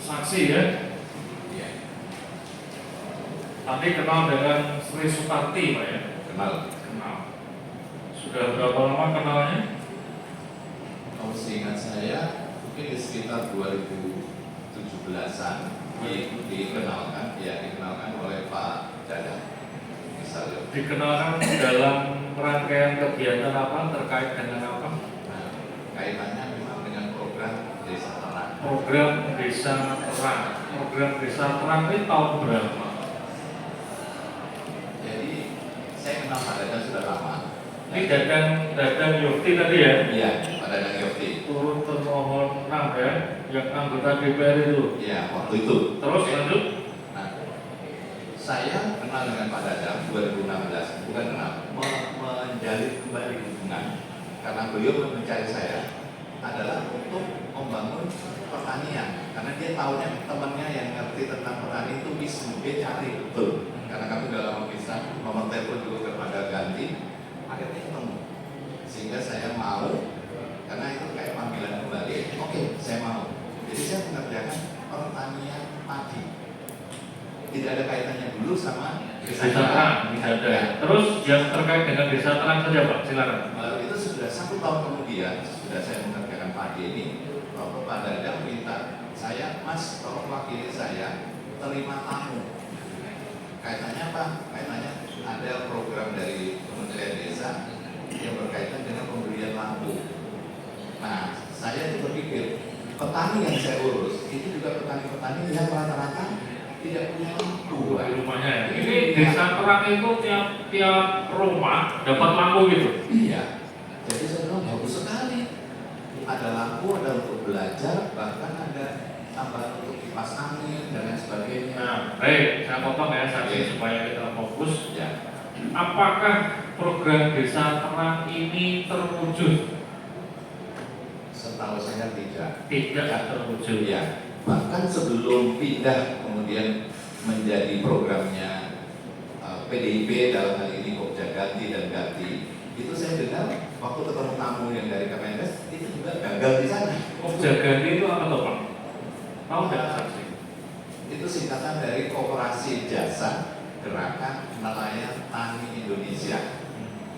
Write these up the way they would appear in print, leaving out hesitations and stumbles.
saksi ya. Iya. Tadi kenal dengan Sri Sutarti Pak ya? Kenal. Sudah berapa lama kenalnya? Kalau seingat saya mungkin di sekitar 2017-an dikenalkan oleh Pak Dadang. Misalnya. Dikenalkan dalam rangkaian kegiatan apa, terkait dengan apa? Nah, kaitannya memang dengan program Desa Terang. Program Desa Terang. Program Desa Terang ini tahun berapa? Jadi saya kenal Pak Dadang sudah lama. Ini Dadang Yofti tadi ya? Iya, Pak Dadang Yofti. Turun termohon 6 ya, yang anggota DPR itu. Iya, waktu itu. Terus lanjut? Nah, saya kenal dengan Pak Dadang 2016, bukan kenal, menjalin kembali hubungan karena beliau mencari saya adalah untuk membangun pertanian, karena dia tahunya temannya yang ngerti tentang petani itu bisa dia cari betul, karena kami udah lama bisa, nomor telepon juga kepada ganti, akhirnya ketemu, sehingga saya mau, karena itu kayak panggilan kembali, oke, saya mau. Jadi saya mengerjakan pertanian padi. Tidak ada kaitannya dulu sama Desa Terang, tidak ada. Ya. Terus yang terkait dengan Desa Terang saja Pak, silakan. Itu sudah 1 tahun kemudian, sudah saya mengerjakan padi ini, waktu Pak Dadang minta saya, Mas, tolong wakili saya terima tamu. Kaitannya apa? Kaitannya ada program dari Kementerian Desa yang berkaitan dengan pemberian lampu. Nah, saya juga pikir petani yang saya urus itu juga petani-petani yang rata-rata tidak punya lampu. Di rumahnya ya. Ini Desa Terang itu tiap rumah dapat lampu gitu. Iya. Jadi saya bilang bagus sekali. Ada lampu, ada untuk belajar, bahkan ada tambahan untuk kipas angin dan lain sebagainya. Nah, baik, saya potong ya saksi supaya kita fokus. Ya. Apakah program Desa Terang ini terwujud? Setahu saya tidak. Tidak terwujud. Ya. Bahkan sebelum pindah kemudian menjadi programnya PDIP dalam hal ini Pokja Ganti dan Ganti, itu saya dengar waktu ketemu tamu yang dari Kemenkes itu juga gagal di sana. Pokja Ganti itu apa tuh Pak? Tahu nggak saksi? Itu singkatan dari Koperasi Jasa Gerakan Nelayan Tani Indonesia.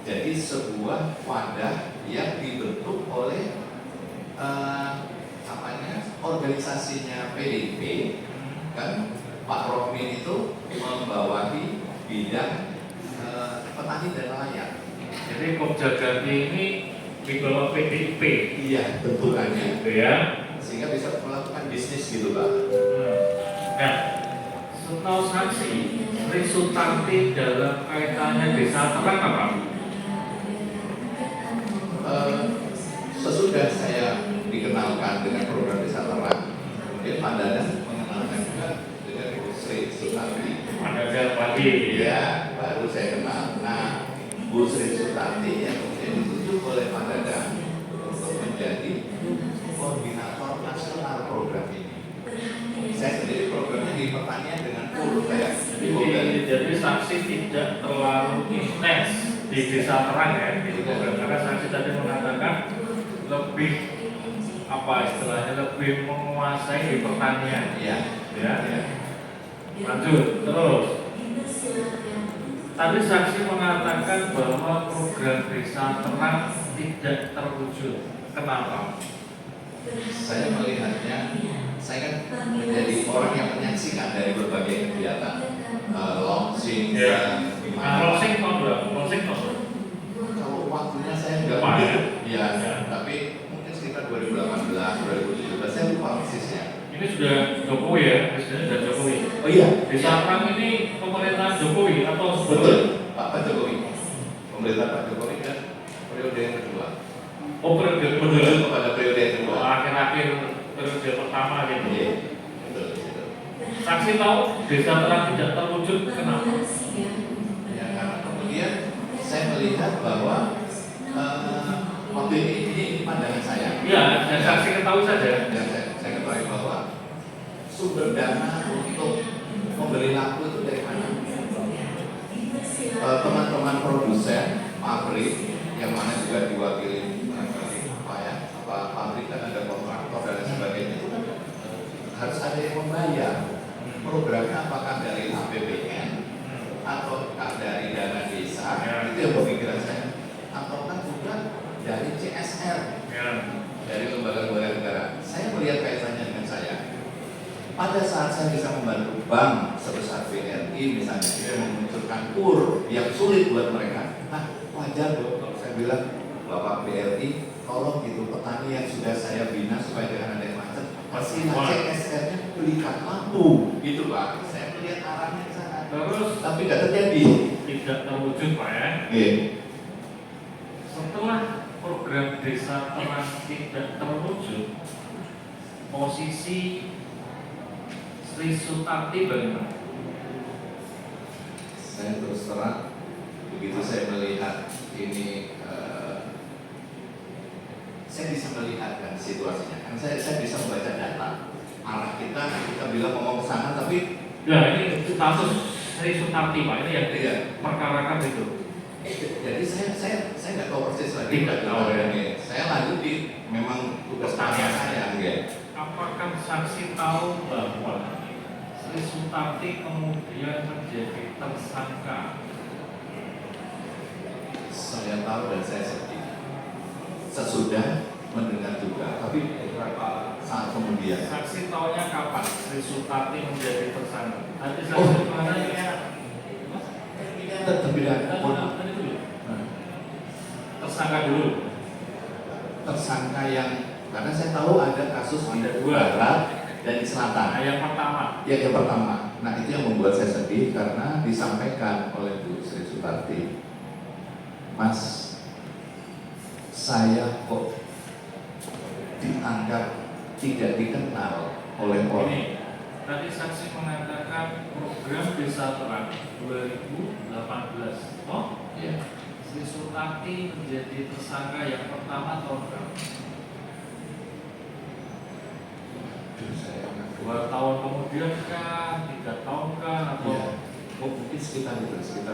Jadi sebuah wadah yang dibentuk oleh organisasinya PDIP, kan Pak Rohmin itu membawahi bidang petani dan nelayan. Jadi Pokja Ganti ini di bawah PDIP. Iya, bentukannya. Gitu ya. Sehingga bisa melakukan bisnis gitu Pak. Nah, setahu saksi, Sri Sutarti dalam kaitannya Desa Terang apa? Sesudah saya dikenalkan dengan program Desa Terang, kemudian Pak Dadang mengenalkan juga dengan Bu Sri Sutarti. Ada pagi. Ya, baru saya kenal. Nah, Bu Sri Sutarti yang kemudian ditunjuk oleh Pak Dadang untuk menjadi koordinator nasional program ini. Saya sendiri programnya di pertanian dengan full saya. Jadi saksi tidak terlalu intens di Desa Terang ya, di program, karena saksi tadi mengatakan lebih apa istilahnya, lebih menguasai di pertanian. Iya. Ya. Lanjut terus. Tadi saksi mengatakan bahwa program Desa Terang tidak terwujud. Kenapa? Saya melihatnya, saya kan menjadi orang yang menyaksikan dari berbagai kegiatan launching dan Launching tahun berapa? Launching tahun berapa? kalau waktunya saya nggak Lupa, ya? ya, tapi mungkin sekitar 2018, 2017 saya lupa persisnya. Ini sudah Jokowi ya, presidennya sudah Jokowi. Oh iya, Desa Terang ini pemerintahan Jokowi atau sebelum? betul, Pak Jokowi. Pemerintah Pak Jokowi kan periode yang kedua. Oh, periode Menuju kepada periode yang kedua. akhir-akhir periode pertama gitu. Iya, betul, betul. Saksi tahu Desa Terang tidak terwujud kenapa? Ya, karena kemudian saya melihat bahwa waktu ini pandangan saya. Iya, dan saksi ketahui saja. Dan saya ketahui bahwa sumber dana untuk membeli lampu itu dari mana? Teman-teman produsen pabrik yang mana juga diwakili pabrik kan ada kontraktor dan sebagainya itu kan harus ada yang membayar. Programnya apakah dari APBN atau dari dana desa, itu yang pemikiran saya, ataukah juga dari CSR, dari lembaga-lembaga negara. Saya melihat kaitannya dengan saya. Pada saat saya bisa membantu bank sebesar BRI misalnya, memunculkan KUR yang sulit buat mereka, nah wajar dong kalau saya bilang, Bapak BRI, tolong itu petani yang sudah saya bina supaya jangan ada yang macet, pastilah CSR-nya belikan lampu, gitu Pak. Saya melihat arahnya ke sana. Terus Tapi tidak terjadi. tidak terwujud Pak ya. Setelah program desa terang tidak terwujud, posisi Sri Sutarti bagaimana? Saya terus terang, begitu saya melihat ini, saya bisa melihat kan situasinya. Kan saya bisa membaca data. Arah kita bilang ngomong ke sana, tapi Ya ini kasus Sri Sutarti Pak, ini yang Iya. perkarakan itu. Jadi saya nggak tahu persis lagi. Tidak tahu ya. Saya lanjut di memang tugas Pertanyaan saya. Ya. Apakah saksi tahu bahwa Sri Sutarti kemudian menjadi tersangka? Saya tahu dan saya sedih. Sesudah mendengar juga, tapi beberapa saat kemudian. Saksi tahunya kapan Sri Sutarti menjadi tersangka? Nanti saksi mana ya? Terpidana. Tadi dulu. Tersangka dulu. Tersangka yang, karena saya tahu ada kasus di Ada dua. barat dan di selatan. Nah, yang pertama. Ya, yang pertama. Nah, itu yang membuat saya sedih karena disampaikan oleh Bu Sri Sutarti, Mas, saya kok dianggap tidak dikenal oleh Ini, orang. tadi saksi mengatakan program Desa Terang 2018. Oh, Ya. Sri Sutarti menjadi tersangka yang pertama tahun berapa? Saya 2 tahun kemudian kah? 3 tahun kah? Atau Iya. Oh, mungkin sekitar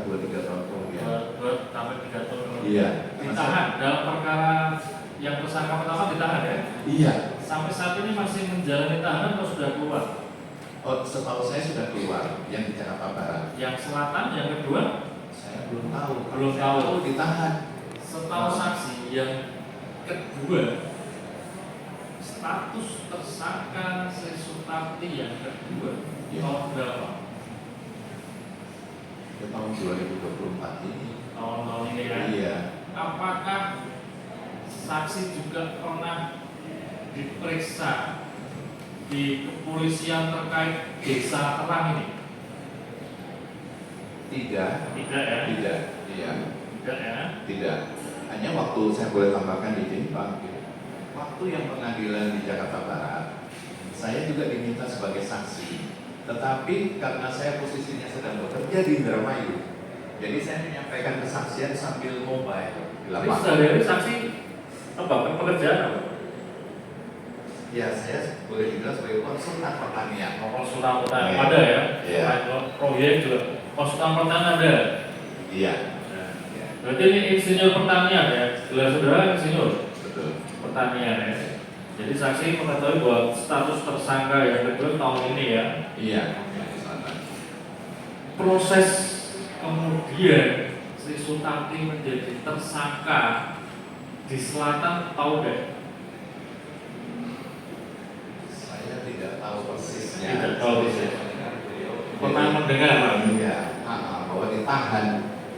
2-3 tahun kemudian. 2 sampai 3 tahun kemudian? Iya. Ditahan dalam perkara yang tersangka pertama ditahan ya? Iya. Sampai saat ini masih menjalani tahanan atau sudah keluar? Oh, setahu saya sudah keluar yang di Jakarta Barat. Yang selatan, yang kedua? Saya belum tahu. Belum Saya tahu. ditahan. Setahu saksi yang kedua, status tersangka Sri Sutarti yang kedua Ya. tahun berapa? Ke tahun 2024 ini. Tahun-tahun ini ya? Iya. Apakah saksi juga pernah diperiksa di kepolisian terkait Desa Terang ini? Tidak. Tidak ya? Tidak. Iya. Tidak ya? Tidak. Hanya waktu saya boleh tambahkan di sini Pak. Waktu yang pengadilan di Jakarta Barat, saya juga diminta sebagai saksi. Tetapi karena saya posisinya sedang bekerja di Indramayu, jadi saya menyampaikan kesaksian sambil mobile di Tapi lapangan. sehari-hari saksi apa? Pekerjaan apa? Ya, saya boleh dibilang sebagai konsultan pertanian. Konsultan pertanian Iya. ada ya? Iya. Selain proyek juga konsultan pertanian ada. Iya. Nah, Iya. berarti ini insinyur pertanian ya? Gelar saudara insinyur Betul. pertanian ya. Jadi saksi mengetahui bahwa status tersangka yang kedua tahun ini ya. Iya. Selatan. Proses kemudian Sri Sutarti menjadi tersangka di selatan tahu deh. Saya tidak tahu persisnya. Tidak tahu persisnya. Pernah Jadi, mendengar Pak? Iya. Bahwa ditahan.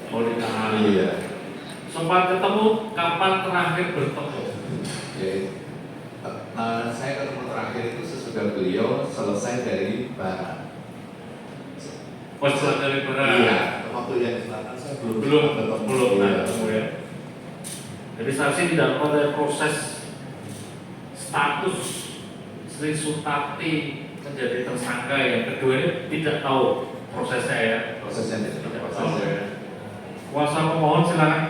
Mau ditahan. Iya. Sempat ketemu kapan terakhir bertemu? Jadi, saya ketemu terakhir itu sesudah beliau selesai dari barat. Pas dari berat. Iya. Waktu yang di selatan saya belum belum Iya. ketemu ya. Jadi saksi tidak pada proses status Sri Sutarti menjadi tersangka yang kedua ini tidak tahu prosesnya ya. Prosesnya Tidak tahu prosesnya. ya. Kuasa pemohon silakan.